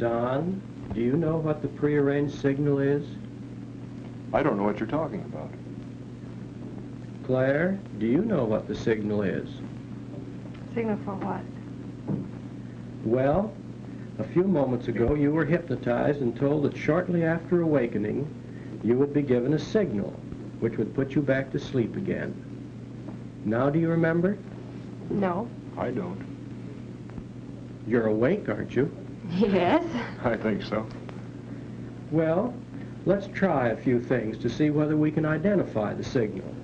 Don, do you know what the prearranged signal is? I don't know what you're talking about. Claire, do you know what the signal is? Signal for what? Well, a few moments ago you were hypnotized and told that shortly after awakening you would be given a signal which would put you back to sleep again. Now do you remember? No. I don't. You're awake, aren't you? Yes. I think so. Well, let's try a few things to see whether we can identify the signal.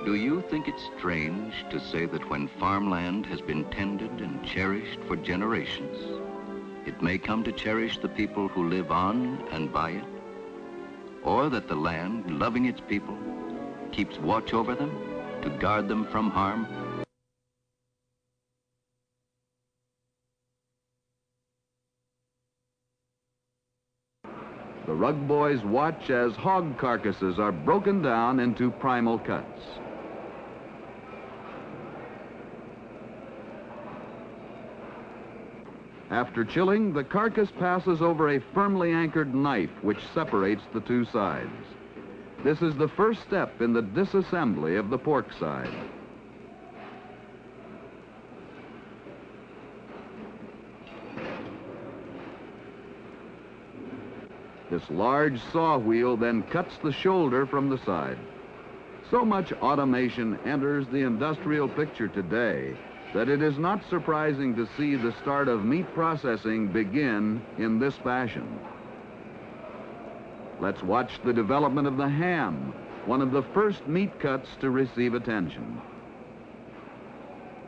Do you think it's strange to say that when farmland has been tended and cherished for generations, it may come to cherish the people who live on and by it? Or that the land, loving its people, keeps watch over them to guard them from harm? The Rug Boys watch as hog carcasses are broken down into primal cuts. After chilling, the carcass passes over a firmly anchored knife which separates the two sides. This is the first step in the disassembly of the pork side. This large saw wheel then cuts the shoulder from the side. So much automation enters the industrial picture today that it is not surprising to see the start of meat processing begin in this fashion. Let's watch the development of the ham, one of the first meat cuts to receive attention.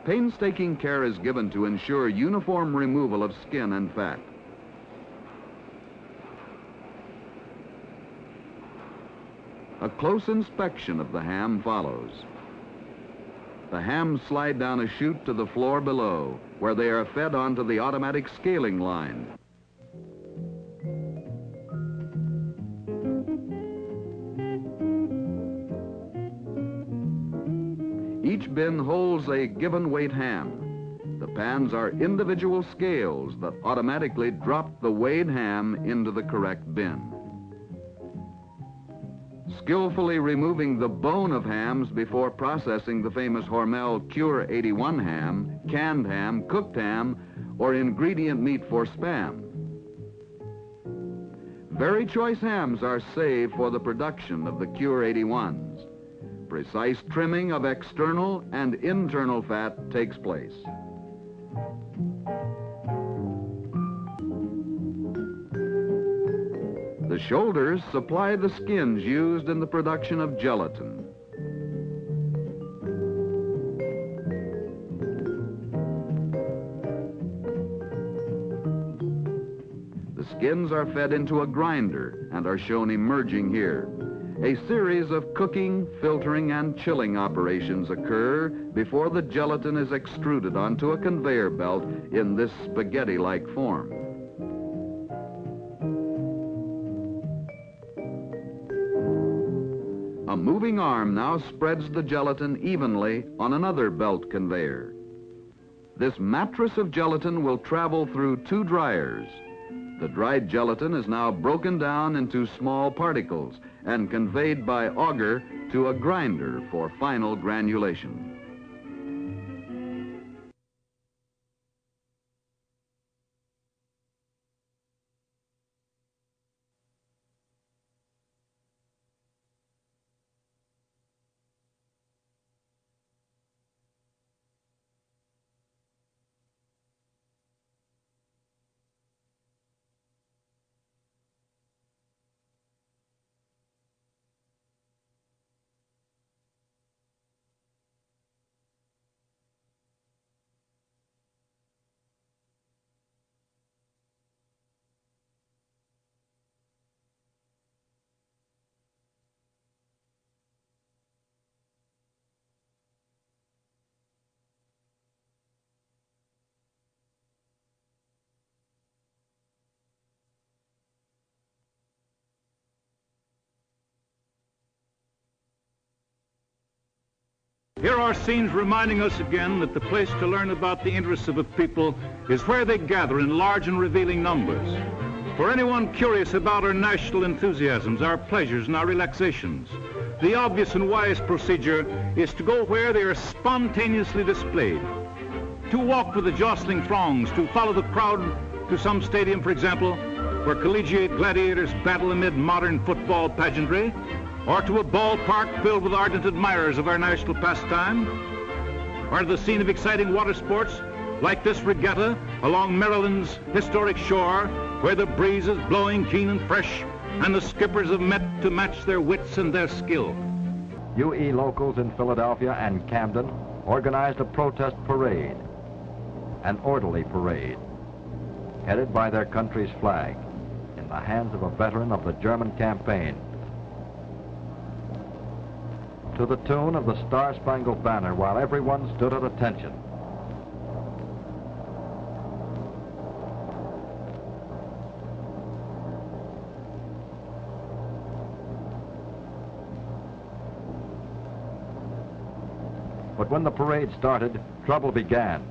Painstaking care is given to ensure uniform removal of skin and fat. A close inspection of the ham follows. The hams slide down a chute to the floor below, where they are fed onto the automatic scaling line. Each bin holds a given weight ham. The pans are individual scales that automatically drop the weighed ham into the correct bin. Skillfully removing the bone of hams before processing the famous Hormel Cure 81 ham, canned ham, cooked ham, or ingredient meat for Spam. Very choice hams are saved for the production of the Cure 81s. Precise trimming of external and internal fat takes place. The shoulders supply the skins used in the production of gelatin. The skins are fed into a grinder and are shown emerging here. A series of cooking, filtering, and chilling operations occur before the gelatin is extruded onto a conveyor belt in this spaghetti-like form. A moving arm now spreads the gelatin evenly on another belt conveyor. This mattress of gelatin will travel through two dryers. The dried gelatin is now broken down into small particles and conveyed by auger to a grinder for final granulation. Here are scenes reminding us again that the place to learn about the interests of a people is where they gather in large and revealing numbers. For anyone curious about our national enthusiasms, our pleasures, and our relaxations, the obvious and wise procedure is to go where they are spontaneously displayed. To walk with the jostling throngs, to follow the crowd to some stadium, for example, where collegiate gladiators battle amid modern football pageantry, or to a ballpark filled with ardent admirers of our national pastime, or to the scene of exciting water sports like this regatta along Maryland's historic shore, where the breeze is blowing keen and fresh and the skippers have met to match their wits and their skill. UE locals in Philadelphia and Camden organized a protest parade, an orderly parade, headed by their country's flag in the hands of a veteran of the German campaign, to the tune of the Star-Spangled Banner, while everyone stood at attention. But when the parade started, trouble began.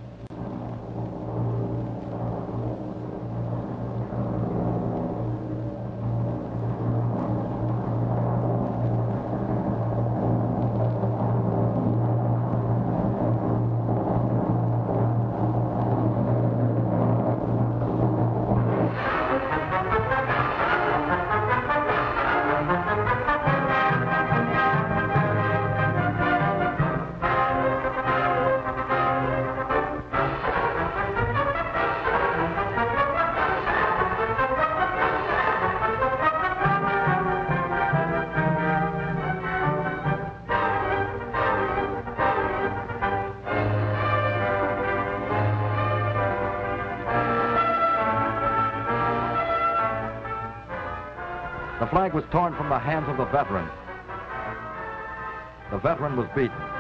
The flag was torn from the hands of the veteran. The veteran was beaten.